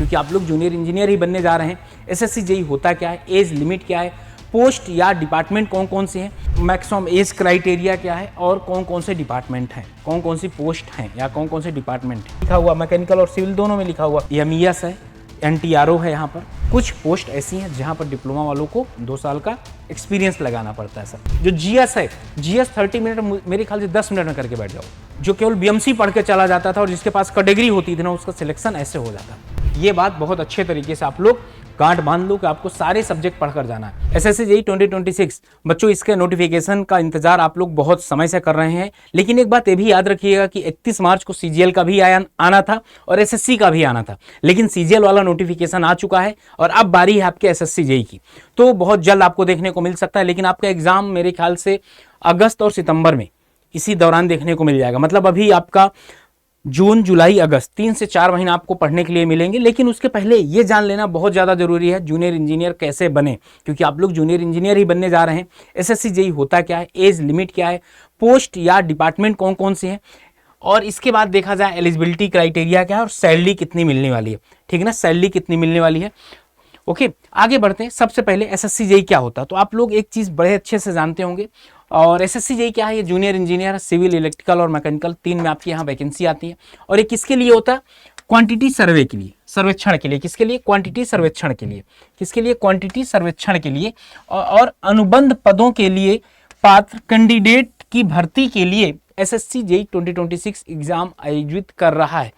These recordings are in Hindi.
क्योंकि आप लोग जूनियर इंजीनियर ही बनने जा रहे हैं। एसएससी जेईई होता क्या है, एज लिमिट क्या है, पोस्ट या डिपार्टमेंट कौन कौन से हैं, मैक्सिमम एज क्राइटेरिया क्या है और कौन कौन से डिपार्टमेंट हैं, कौन कौन सी पोस्ट हैं या कौन कौन से डिपार्टमेंट हैं। लिखा हुआ मैकेनिकल और सिविल दोनों में लिखा हुआ। एमईएस है, एनटीआरओ है। यहाँ पर कुछ पोस्ट ऐसी हैं जहाँ पर डिप्लोमा वालों को 2 साल का एक्सपीरियंस लगाना पड़ता है सर। जो जीएस है, जीएस 30 मिनट मेरे ख्याल से 10 मिनट में करके बैठ जाओ। जो केवल बीएमसी पढ़ के चला जाता था और जिसके पास कैटेगरी होती थी ना, उसका सिलेक्शन ऐसे हो जाता। ये बात बहुत अच्छे तरीके से आप लोग गांठ बांध लो कि आपको सारे सब्जेक्ट पढ़कर जाना है। एसएससी जेईई 2026 बच्चों, इसके नोटिफिकेशन का इंतजार आप लोग बहुत समय से कर रहे हैं। लेकिन एक बात ये भी याद रखिएगा कि 31 मार्च को सीजीएल का भी आना था और एसएससी का भी आना था, लेकिन सीजीएल वाला नोटिफिकेशन आ चुका है और अब बारी है आपके एसएससी जेईई की। तो बहुत जल्द आपको देखने को मिल सकता है, लेकिन आपका एग्जाम मेरे ख्याल से अगस्त और सितंबर में इसी दौरान देखने को मिल जाएगा। मतलब अभी आपका जून, जुलाई, अगस्त 3 से 4 महीना आपको पढ़ने के लिए मिलेंगे। लेकिन उसके पहले ये जान लेना बहुत ज़्यादा जरूरी है जूनियर इंजीनियर कैसे बने, क्योंकि आप लोग जूनियर इंजीनियर ही बनने जा रहे हैं। एसएससी जेईई होता क्या है, एज लिमिट क्या है, पोस्ट या डिपार्टमेंट कौन कौन से हैं, और इसके बाद देखा जाए एलिजिबिलिटी क्राइटेरिया क्या है और सैलरी कितनी मिलने वाली है। ठीक है ना, सैलरी कितनी मिलने वाली है। ओके, आगे बढ़ते हैं। सबसे पहले एसएससी जेईई क्या होता है, तो आप लोग एक चीज़ बड़े अच्छे से जानते होंगे। और एसएससी जेईई क्या है, ये जूनियर इंजीनियर, सिविल, इलेक्ट्रिकल और मैकेनिकल 3 में आपके यहाँ वैकेंसी आती है। और ये किसके लिए होता है, क्वांटिटी सर्वे के लिए, सर्वेक्षण के लिए। किसके लिए, क्वांटिटी सर्वेक्षण के लिए। किसके लिए, क्वांटिटी सर्वेक्षण के लिए। और अनुबंध पदों के लिए पात्र कैंडिडेट की भर्ती के लिए एसएससी जेईई 2026 एग्जाम आयोजित कर रहा है।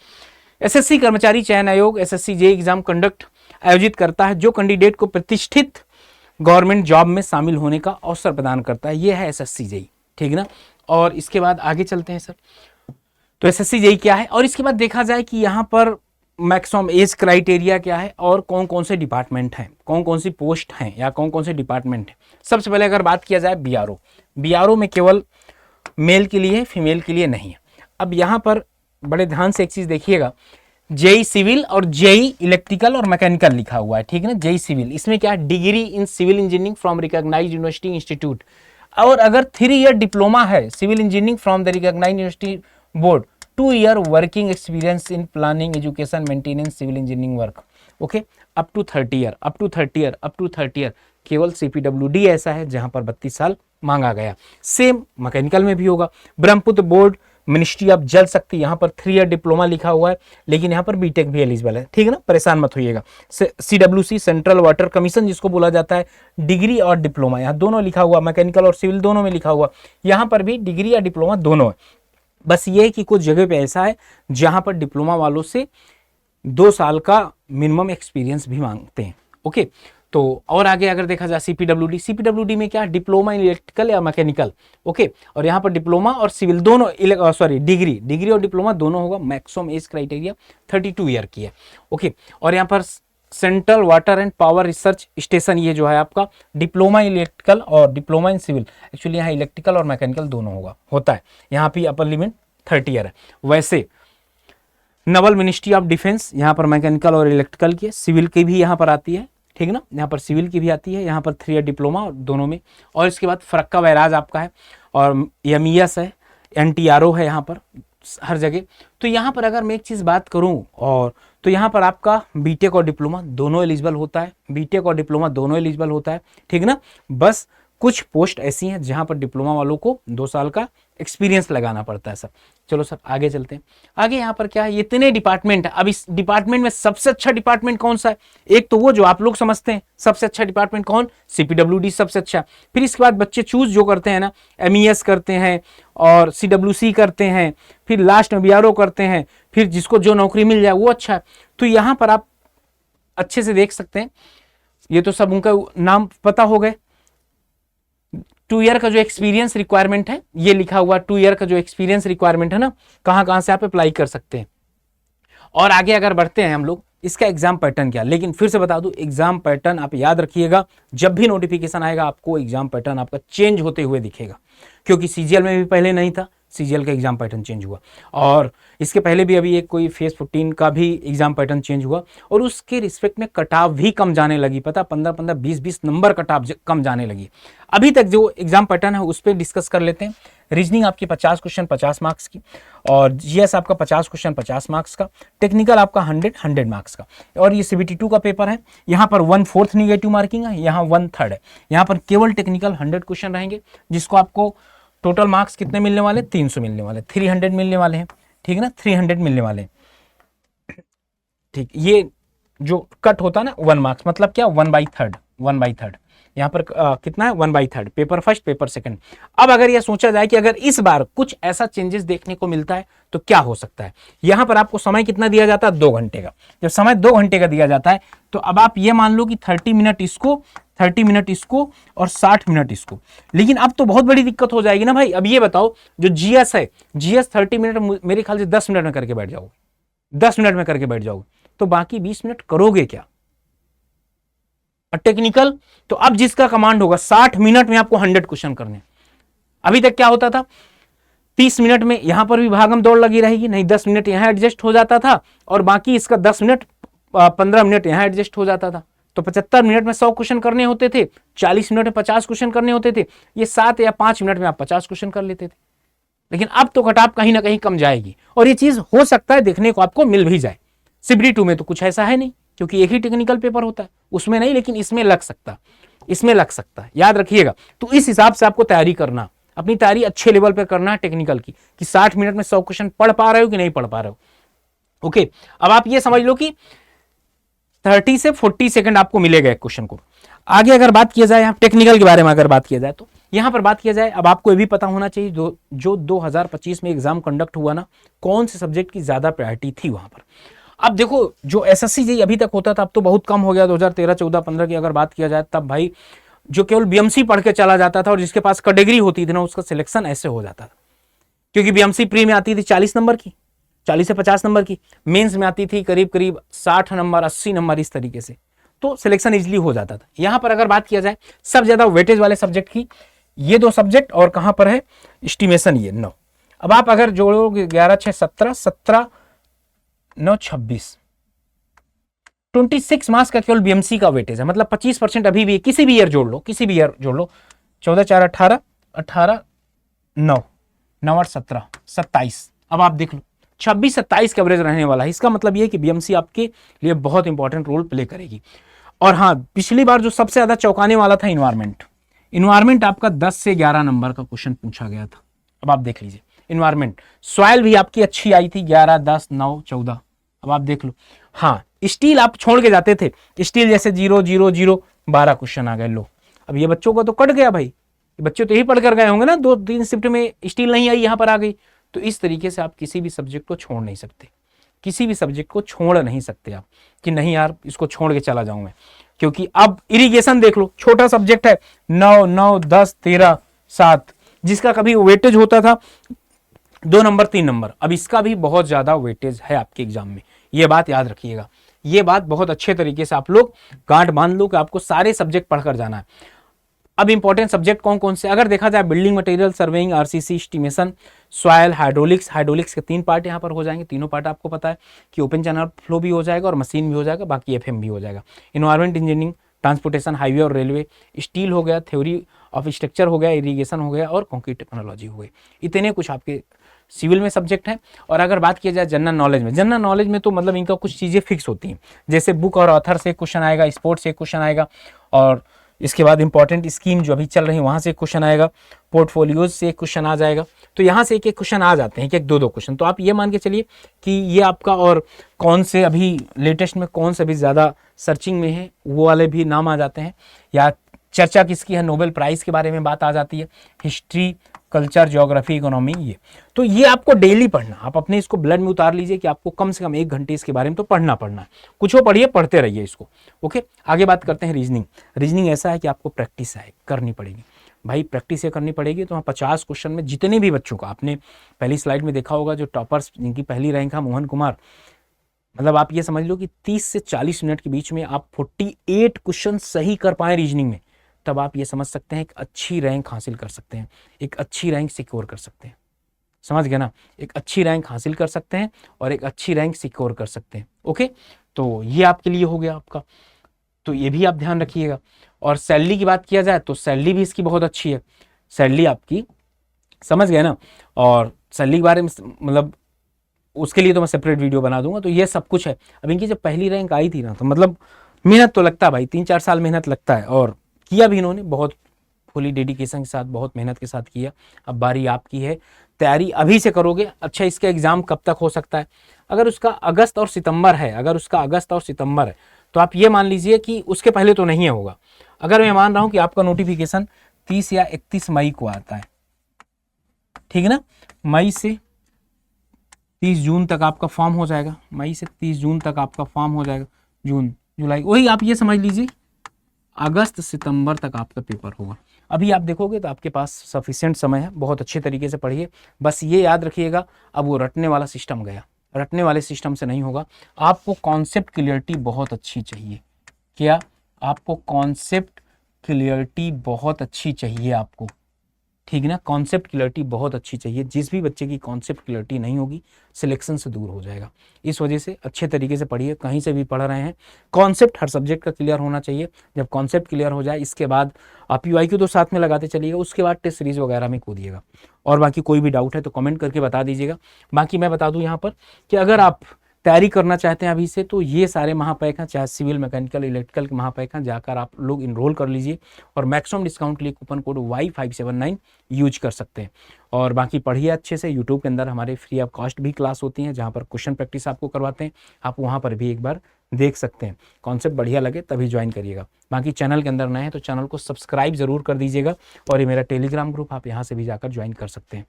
एसएससी कर्मचारी चयन आयोग एसएससी जेईई एग्जाम कंडक्ट आयोजित करता है, जो कैंडिडेट को प्रतिष्ठित गवर्नमेंट जॉब में शामिल होने का अवसर प्रदान करता है। यह है एसएससी जेईई। ठीक ना, और इसके बाद आगे चलते हैं सर। तो एसएससी जेईई क्या है, और इसके बाद देखा जाए कि यहाँ पर मैक्सिमम एज क्राइटेरिया क्या है और कौन कौन से डिपार्टमेंट हैं, कौन कौन सी पोस्ट हैं या कौन कौन से डिपार्टमेंट हैं। सबसे पहले अगर बात किया जाए बीआरओ, बीआरओ में केवल मेल के लिए, फीमेल के लिए नहीं है। अब यहाँ पर बड़े ध्यान से एक चीज देखिएगा, जेईई सिविल और जेईई इलेक्ट्रिकल और मैकेनिकल लिखा हुआ है। ठीक है ना, जेईई सिविल, इसमें क्या है, degree in civil engineering from recognised university institute. और अगर 3 ईयर डिप्लोमा है civil engineering from the recognised university board, 2 year working experience in planning, education, maintenance, civil engineering work. Okay, up to 30 year, up to 30 year, up to 30 year. केवल सीपीडब्ल्यूडी ऐसा है जहां पर 32 साल मांगा गया। सेम मैकेनिकल में भी होगा। ब्रह्मपुत्र बोर्ड, मिनिस्ट्री ऑफ जल शक्ति, यहाँ पर 3 ईयर डिप्लोमा लिखा हुआ है, लेकिन यहाँ पर बीटेक भी एलिजिबल है। ठीक है ना, परेशान मत होइएगा। सीडब्ल्यूसी, सेंट्रल वाटर कमीशन जिसको बोला जाता है, डिग्री और डिप्लोमा यहाँ दोनों लिखा हुआ, मैकेनिकल और सिविल दोनों में लिखा हुआ। यहाँ पर भी डिग्री या डिप्लोमा दोनों है। बस ये है कि कुछ जगह पे ऐसा है जहाँ पर डिप्लोमा वालों से 2 साल का मिनिमम एक्सपीरियंस भी मांगते हैं। ओके, तो और आगे अगर देखा जाए सीपीडब्ल्यूडी, सीपीडब्ल्यूडी में क्या, डिप्लोमा इन इलेक्ट्रिकल या मैकेनिकल। ओके, और यहाँ पर डिप्लोमा और सिविल दोनों, डिग्री और डिप्लोमा दोनों होगा। मैक्सिमम एज क्राइटेरिया 32 ईयर की है। ओके, और यहाँ पर central water and power research station, ये जो है आपका डिप्लोमा इन इलेक्ट्रिकल और डिप्लोमा इन सिविल, एक्चुअली यहाँ इलेक्ट्रिकल और मैकेनिकल दोनों होता है। यहाँ भी अपर लिमिट 30 ईयर है। वैसे नवल मिनिस्ट्री ऑफ डिफेंस, यहाँ पर मैकेनिकल और इलेक्ट्रिकल की, सिविल की भी यहाँ पर आती है। ठीक है ना, यहाँ पर सिविल की भी आती है, यहाँ पर 3 ईयर डिप्लोमा दोनों में। और इसके बाद फरक्का बैराज आपका है, और एमईएस है, एनटीआरओ है यहाँ पर हर जगह। तो यहाँ पर अगर मैं एक चीज़ बात करूँ, और तो यहाँ पर आपका बीटेक और डिप्लोमा दोनों एलिजिबल होता है, बीटेक और डिप्लोमा दोनों एलिजिबल होता है। ठीक है ना, बस कुछ पोस्ट ऐसी हैं जहाँ पर डिप्लोमा वालों को 2 साल का एक्सपीरियंस लगाना पड़ता है सर। चलो सर आगे चलते हैं। आगे यहाँ पर क्या है, इतने डिपार्टमेंट है। अब इस डिपार्टमेंट में सबसे अच्छा डिपार्टमेंट कौन सा है, एक तो वो जो आप लोग समझते हैं सबसे अच्छा डिपार्टमेंट कौन, सीपीडब्ल्यूडी सबसे अच्छा। फिर इसके बाद बच्चे चूज जो करते हैं ना, एमईएस करते हैं और सीडब्ल्यूसी करते हैं, फिर लास्ट में बीआरओ करते हैं, फिर जिसको जो नौकरी मिल जाए वो अच्छा है। तो यहाँ पर आप अच्छे से देख सकते हैं, ये तो सब उनका नाम पता हो गए। 2 ईयर का जो एक्सपीरियंस रिक्वायरमेंट है ये लिखा हुआ, 2 ईयर का जो एक्सपीरियंस रिक्वायरमेंट है ना, कहां से आप अप्लाई कर सकते हैं। और आगे अगर बढ़ते हैं हम लोग, इसका एग्जाम पैटर्न क्या, लेकिन फिर से बता दूं, एग्जाम पैटर्न आप याद रखिएगा, जब भी नोटिफिकेशन आएगा आपको एग्जाम पैटर्न आपका चेंज होते हुए दिखेगा, क्योंकि सीजीएल में भी पहले नहीं था, सीजीएल का एग्जाम पैटर्न चेंज हुआ, और इसके पहले भी अभी एक कोई फेज 14 का भी एग्जाम पैटर्न चेंज हुआ, और उसके रिस्पेक्ट में कटाव भी कम जाने लगी। पता 15-15, 20-20 नंबर कटाव कम जाने लगी। अभी तक जो एग्जाम पैटर्न है उस पर डिस्कस कर लेते हैं। रीजनिंग आपकी 50 क्वेश्चन 50 मार्क्स की, और जीएस आपका 50 क्वेश्चन 50 मार्क्स का, टेक्निकल आपका 100 मार्क्स का, और ये CBT2 का पेपर है। यहाँ पर 1/4 निगेटिव मार्किंग है, यहाँ 1/3 है। यहाँ पर केवल टेक्निकल 100 क्वेश्चन रहेंगे, जिसको आपको टोटल मार्क्स कितने मिलने वाले, 300 मिलने वाले, 300 मिलने वाले हैं, ठीक है ना, 300 मिलने वाले हैं। ठीक, ये जो कट होता है ना 1 मार्क्स, मतलब क्या, 1/3 यहाँ पर कितना है, 1/3, पेपर फर्स्ट पेपर सेकंड। अब अगर यह सोचा जाए कि अगर इस बार कुछ ऐसा चेंजेस देखने को मिलता है तो क्या हो सकता है। यहाँ पर आपको समय कितना दिया जाता है, 2 घंटे का। जब समय 2 घंटे का दिया जाता है तो अब आप ये मान लो कि 30 मिनट इसको, 30 मिनट इसको, और 60 मिनट इसको। लेकिन अब तो बहुत बड़ी दिक्कत हो जाएगी ना भाई। अब ये बताओ, जो जीएस है, जीएस 30 मिनट मेरे ख्याल से 10 मिनट में करके बैठ जाओगे, 10 मिनट में करके बैठ जाओगे, तो बाकी 20 मिनट करोगे क्या। और टेक्निकल तो अब जिसका कमांड होगा 60 मिनट में आपको 100 क्वेश्चन करने। अभी तक क्या होता था, 30 मिनट में यहां पर भी भागम दौड़ लगी रहेगी, नहीं 10 मिनट यहां एडजस्ट हो जाता था, और बाकी इसका 10 मिनट 15 मिनट यहां एडजस्ट हो जाता था। तो 75 मिनट में 100 क्वेश्चन करने होते थे, 40 मिनट में 50 क्वेश्चन करने होते थे। ये 7 या 5 मिनट में आप 50 क्वेश्चन कर लेते थे। लेकिन अब तो कटाव कहीं ना कहीं कम जाएगी, और ये चीज हो सकता है देखने को आपको मिल भी जाए। CBT2 में तो कुछ ऐसा है नहीं, क्योंकि एक ही टेक्निकल पेपर होता है, उसमें नहीं, लेकिन इसमें लग सकता, इसमें लग सकता है, याद रखिएगा। तो इस हिसाब से आपको तैयारी करना, अपनी तैयारी अच्छे लेवल पर करना है टेक्निकल की, कि 60 मिनट में 100 क्वेश्चन पढ़ पा रहे हो कि नहीं पढ़ पा रहे हो। ओके, अब आप ये समझ लो कि 30 से 40 सेकंड आपको मिलेगा एक क्वेश्चन को। आगे अगर बात किया जाए, टेक्निकल के बारे में अगर बात किया जाए, तो यहां पर बात किया जाए, अब आपको ये भी पता होना चाहिए जो 2025 में एग्जाम कंडक्ट हुआ ना, कौन से सब्जेक्ट की ज्यादा प्रायोरिटी थी वहां पर। अब देखो, जो SSC जेईई अभी तक होता था, अब तो बहुत कम हो गया। 2013, 14, 15 की अगर बात किया जाए, तब भाई जो केवल BMC पढ़ के चला जाता था और जिसके पास कैटेगरी होती थी ना, उसका सिलेक्शन ऐसे हो जाता था। क्योंकि BMC प्री में आती थी 40 नंबर की, 40 से 50 नंबर की, मेंस में आती थी करीब करीब 60 नंबर, 80 नंबर, इस तरीके से, तो सिलेक्शन इजिली हो जाता था। यहां पर अगर बात किया जाए सब ज्यादा वेटेज वाले सब्जेक्ट की, ये 2 सब्जेक्ट, और कहां पर है एस्टिमेशन, ये 9। अब आप अगर जोड़ोगे 11, 6, 17, 17, 9, 26, 26 मार्क्स का केवल BMC का वेटेज है। मतलब 25% अभी भी, किसी भी ईयर जोड़ लो, किसी भी ईयर जोड़ लो, 14, 4, 18, 18, 9, 9, 8, 17, 27। अब आप देख लो 26, 27 का एवरेज रहने वाला है। इसका मतलब ये कि BMC आपके लिए बहुत इंपॉर्टेंट रोल प्ले करेगी। और हाँ, पिछली बार जो सबसे ज्यादा चौंकाने वाला था इन्वायरमेंट आपका 10 से 11 नंबर का क्वेश्चन पूछा गया था। अब आप देख लीजिए, इन्वायरमेंट, सॉइल भी आपकी अच्छी आई थी, 11, 10, 9, 14। अब आप देख लो। हाँ, स्टील आप छोड़ के जाते थे, स्टील जैसे 0, 0, 0, 12 क्वेश्चन आ गए। लो, अब ये बच्चों को तो कट गया भाई, बच्चे तो यही पढ़ कर गए होंगे ना, 2-3 शिफ्ट में स्टील नहीं आई, यहां पर आ गई। तो इस तरीके से आप किसी भी सब्जेक्ट को छोड़ नहीं सकते, किसी भी सब्जेक्ट को छोड़ नहीं सकते आप, कि नहीं यार इसको छोड़ के चला जाऊं मैं। क्योंकि अब इरिगेशन देख लो, छोटा सब्जेक्ट है, 9, 9, 10, 13, 7, जिसका कभी वेटेज होता था 2 नंबर 3 नंबर, अब इसका भी बहुत ज्यादा वेटेज है आपके एग्जाम में। ये बात याद रखिएगा, ये बात बहुत अच्छे तरीके से आप लोग गांठ बांध लो कि आपको सारे सब्जेक्ट पढ़कर जाना है। अब इंपॉर्टेंट सब्जेक्ट कौन कौन से, अगर देखा जाए, building material, surveying, RCC, estimation, soil, hydraulics के 3 पार्ट यहाँ पर हो जाएंगे। तीनों पार्ट आपको पता है कि ओपन चैनल फ्लो भी हो जाएगा और मशीन भी हो जाएगा, बाकी FM भी हो जाएगा। इन्वायरमेंट इंजीनियरिंग, ट्रांसपोर्टेशन, हाईवे और रेलवे, स्टील हो गया, थ्योरी ऑफ स्ट्रक्चर हो गया, इरिगेशन हो गया, और कंक्रीट टेक्नोलॉजी हो गई। इतने कुछ आपके सिविल में सब्जेक्ट हैं। और अगर बात किया जाए जनरल नॉलेज में तो मतलब इनका कुछ चीज़ें फिक्स होती हैं, जैसे बुक और ऑथर से क्वेश्चन आएगा, स्पोर्ट्स से क्वेश्चन आएगा, और इसके बाद इंपॉर्टेंट स्कीम जो अभी चल रही है वहाँ से क्वेश्चन आएगा, पोर्टफोलियोज से क्वेश्चन आ जाएगा। तो यहाँ से एक एक क्वेश्चन आ जाते हैं, एक 2-2 क्वेश्चन। तो आप ये मान के चलिए कि ये आपका, और कौन से अभी लेटेस्ट में कौन से अभी ज़्यादा सर्चिंग में है, वो वाले भी नाम आ जाते हैं, या चर्चा किसकी है, नोबेल प्राइज़ के बारे में बात आ जाती है, हिस्ट्री, कल्चर, ज्योग्राफी, इकोनॉमी, ये। तो ये आपको डेली पढ़ना, आप अपने इसको ब्लड में उतार लीजिए कि आपको कम से कम 1 घंटे इसके बारे में तो पढ़ना है। कुछ हो पढ़िए, पढ़ते रहिए इसको। ओके, आगे बात करते हैं रीजनिंग ऐसा है कि आपको प्रैक्टिस है करनी पड़ेगी भाई, प्रैक्टिस करनी पड़ेगी। तो 50 क्वेश्चन में जितने भी बच्चों का, आपने पहली स्लाइड में देखा होगा, जो टॉपर्स जिनकी पहली रैंक है, मोहन कुमार, मतलब आप ये समझ लो कि 30 से 40 मिनट के बीच में आप 48 क्वेश्चन सही कर पाए रीजनिंग में, तब आप ये समझ सकते हैं एक अच्छी रैंक हासिल कर सकते हैं, एक अच्छी रैंक सिक्योर कर सकते हैं। समझ गए ना, एक अच्छी रैंक हासिल कर सकते हैं और एक अच्छी रैंक सिक्योर कर सकते हैं। ओके, तो ये आपके लिए हो गया आपका, तो ये भी आप ध्यान रखिएगा। और सैलरी की बात किया जाए तो सैलरी भी इसकी बहुत अच्छी है, सैलरी आपकी, समझ गए ना। और सैलरी के बारे में मतलब उसके लिए तो मैं सेपरेट वीडियो बना दूंगा। तो ये सब कुछ है। अब इनकी जब पहली रैंक आई थी ना, तो मतलब मेहनत तो लगता है भाई, 3-4 साल मेहनत लगता है, और किया भी इन्होंने बहुत फुली डेडिकेशन के साथ, बहुत मेहनत के साथ किया। अब बारी आपकी है, तैयारी अभी से करोगे। अच्छा, इसका एग्जाम कब तक हो सकता है? अगर उसका अगस्त और सितंबर है, अगर उसका अगस्त और सितंबर है, तो आप ये मान लीजिए कि उसके पहले तो नहीं होगा। अगर मैं मान रहा हूं कि आपका नोटिफिकेशन 30 या 31 मई को आता है, ठीक है ना, मई से 30 जून तक आपका फॉर्म हो जाएगा, मई से 30 जून तक आपका फॉर्म हो जाएगा, जून जुलाई, वही आप ये समझ लीजिए अगस्त सितंबर तक आपका पेपर होगा। अभी आप देखोगे तो आपके पास सफिशिएंट समय है, बहुत अच्छे तरीके से पढ़िए। बस ये याद रखिएगा, अब वो रटने वाला सिस्टम गया, रटने वाले सिस्टम से नहीं होगा। आपको कॉन्सेप्ट क्लियरिटी बहुत अच्छी चाहिए। क्या? आपको कॉन्सेप्ट क्लियरिटी बहुत अच्छी चाहिए आपको, ठीक है ना, कॉन्सेप्ट क्लियरिटी बहुत अच्छी चाहिए। जिस भी बच्चे की कॉन्सेप्ट क्लियरिटी नहीं होगी, सिलेक्शन से दूर हो जाएगा। इस वजह से अच्छे तरीके से पढ़िए, कहीं से भी पढ़ रहे हैं, कॉन्सेप्ट हर सब्जेक्ट का क्लियर होना चाहिए। जब कॉन्सेप्ट क्लियर हो जाए, इसके बाद आप यूआईक्यू तो साथ में लगाते चलिएगा, उसके बाद टेस्ट सीरीज वगैरह में कूदिएगा। और बाकी कोई भी डाउट है तो कमेंट करके बता दीजिएगा। बाकी मैं बता दूं यहाँ पर कि अगर आप तैयारी करना चाहते हैं अभी से, तो ये सारे महापैक हैं, चाहे सिविल, मैकेनिकल, इलेक्ट्रिकल के महापैक हैं, जाकर आप लोग इनरोल कर लीजिए और मैक्सिमम डिस्काउंट के लिए कूपन कोड Y579 यूज कर सकते हैं। और बाकी पढ़िए अच्छे से। यूट्यूब के अंदर हमारे फ्री ऑफ कॉस्ट भी क्लास होती हैं, जहाँ पर क्वेश्चन प्रैक्टिस आपको करवाते हैं, आप वहाँ पर भी एक बार देख सकते हैं। कॉन्सेप्ट बढ़िया लगे तभी ज्वाइन करिएगा। बाकी चैनल के अंदर नए हैं तो चैनल को सब्सक्राइब जरूर कर दीजिएगा, और ये मेरा टेलीग्राम ग्रुप, आप यहाँ से भी जाकर ज्वाइन कर सकते हैं।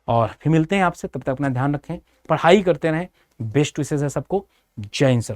और फिर मिलते हैं आपसे, तब तक अपना ध्यान रखें, पढ़ाई करते रहें। बेस्ट विशेष है सबको। जय हिंद सर।